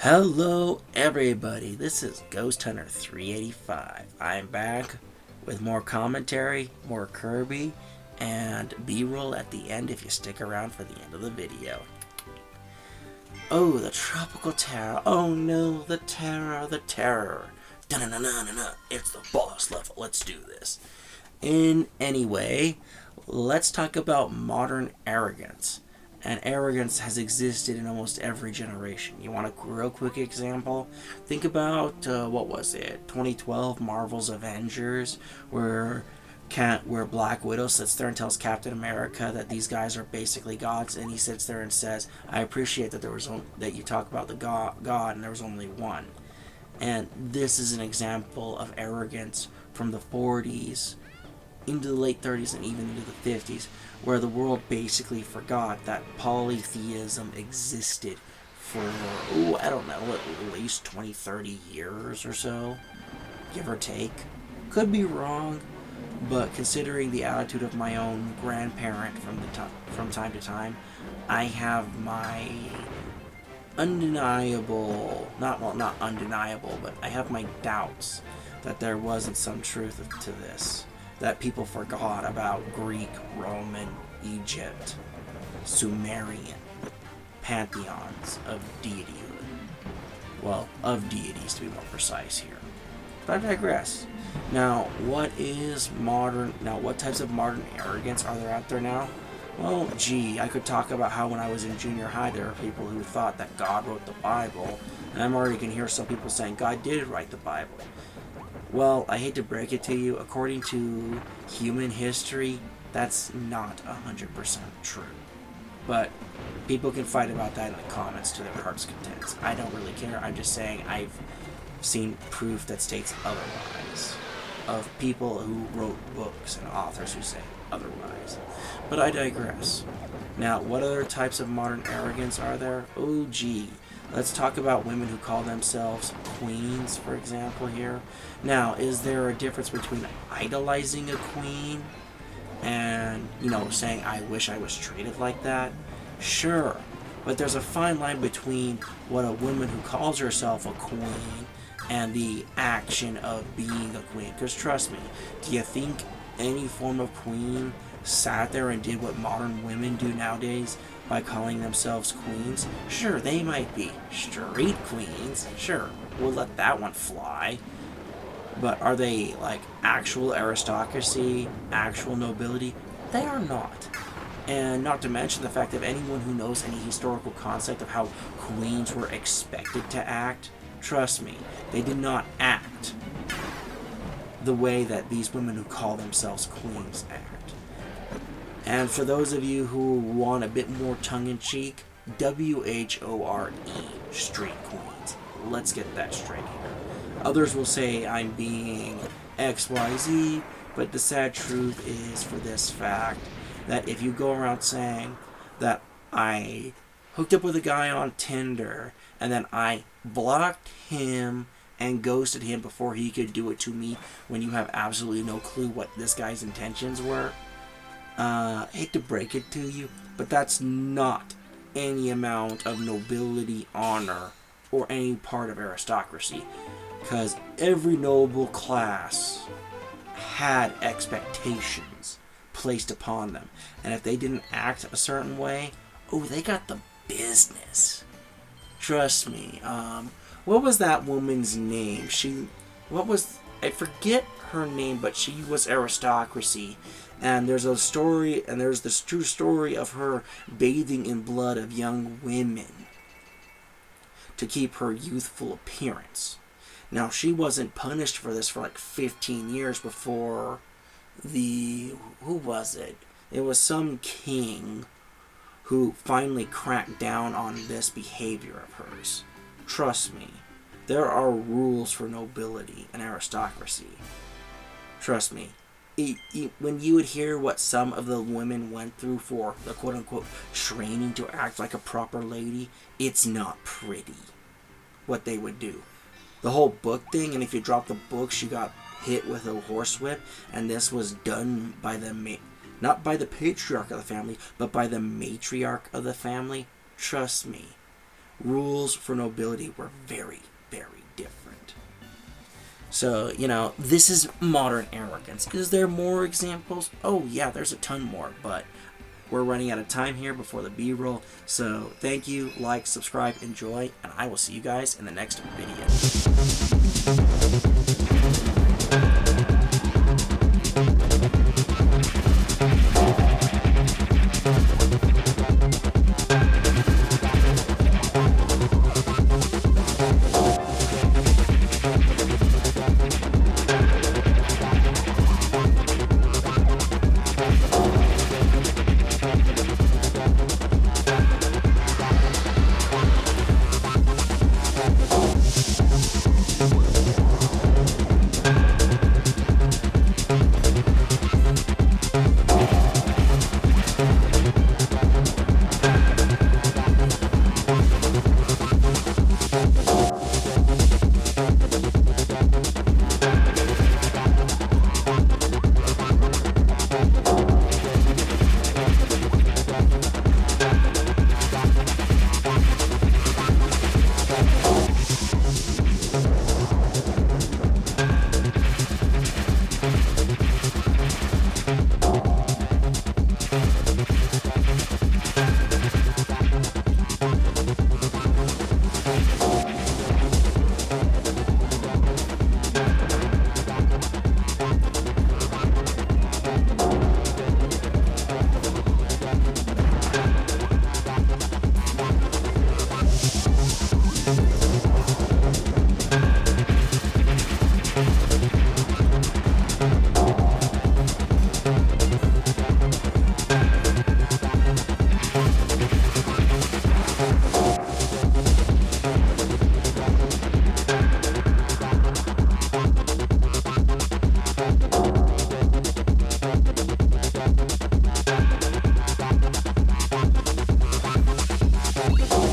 Hello everybody, this is Ghost Hunter 385. I'm back with more commentary, more Kirby, and B-roll at the end if you stick around for the end of the video. Oh, the tropical terror. Oh no, the terror, the terror. Da-na-na-na-na-na. It's the boss level. Let's do this. Anyway, let's talk about modern arrogance. And arrogance has existed in almost every generation. You want a real quick example? Think about, 2012 Marvel's Avengers, where Black Widow sits there and tells Captain America that these guys are basically gods, and he sits there and says, "I appreciate that that you talk about the God, and there was only one." And this is an example of arrogance from the 40s into the late 30s and even into the 50s, where the world basically forgot that polytheism existed for, I don't know, at least 20, 30 years or so, give or take. Could be wrong, but considering the attitude of my own grandparent from time to time, I have my undeniable, not undeniable, but I have my doubts that there wasn't some truth to this. That people forgot about Greek, Roman, Egypt, Sumerian pantheons of deityhood. Well, of deities to be more precise here. But I digress. Now, what types of modern arrogance are there out there now? Well, I could talk about how when I was in junior high there were people who thought that God wrote the Bible, and I'm already can hear some people saying God did write the Bible. Well, I hate to break it to you, according to human history, that's not 100% true. But people can fight about that in the comments to their heart's content. I don't really care. I'm just saying I've seen proof that states otherwise, of people who wrote books and authors who say otherwise. But I digress. Now, what other types of modern arrogance are there? Let's talk about women who call themselves queens, for example, here. Now, is there a difference between idolizing a queen and, saying, "I wish I was treated like that"? Sure. But there's a fine line between what a woman who calls herself a queen and the action of being a queen. Because trust me, do you think any form of queen sat there and did what modern women do nowadays by calling themselves queens? Sure, they might be straight queens. Sure, we'll let that one fly. But are they like actual aristocracy, actual nobility? They are not. And not to mention the fact that anyone who knows any historical concept of how queens were expected to act, trust me, they did not act the way that these women who call themselves queens act. And for those of you who want a bit more tongue-in-cheek, WHORE, street queens. Let's get that straight here. Others will say I'm being XYZ, but the sad truth is for this fact that if you go around saying that I hooked up with a guy on Tinder and then I blocked him and ghosted him before he could do it to me when you have absolutely no clue what this guy's intentions were, I hate to break it to you, but that's not any amount of nobility, honor, or any part of aristocracy. Because every noble class had expectations placed upon them. And if they didn't act a certain way, they got the business. Trust me. What was that woman's name? I forget her name, but she was aristocracy. And there's a story, and there's this true story of her bathing in blood of young women to keep her youthful appearance. Now, she wasn't punished for this for like 15 years before who was it? It was some king who finally cracked down on this behavior of hers. Trust me, there are rules for nobility and aristocracy. Trust me. When you would hear what some of the women went through for the quote-unquote training to act like a proper lady, it's not pretty what they would do. The whole book thing, and if you dropped the books, you got hit with a horsewhip, and this was done by not by the patriarch of the family, but by the matriarch of the family. Trust me, rules for nobility were very, very different. So, this is modern arrogance. Is there more examples? Oh, yeah, there's a ton more, but we're running out of time here before the B-roll. So, thank you, like, subscribe, enjoy, and I will see you guys in the next video.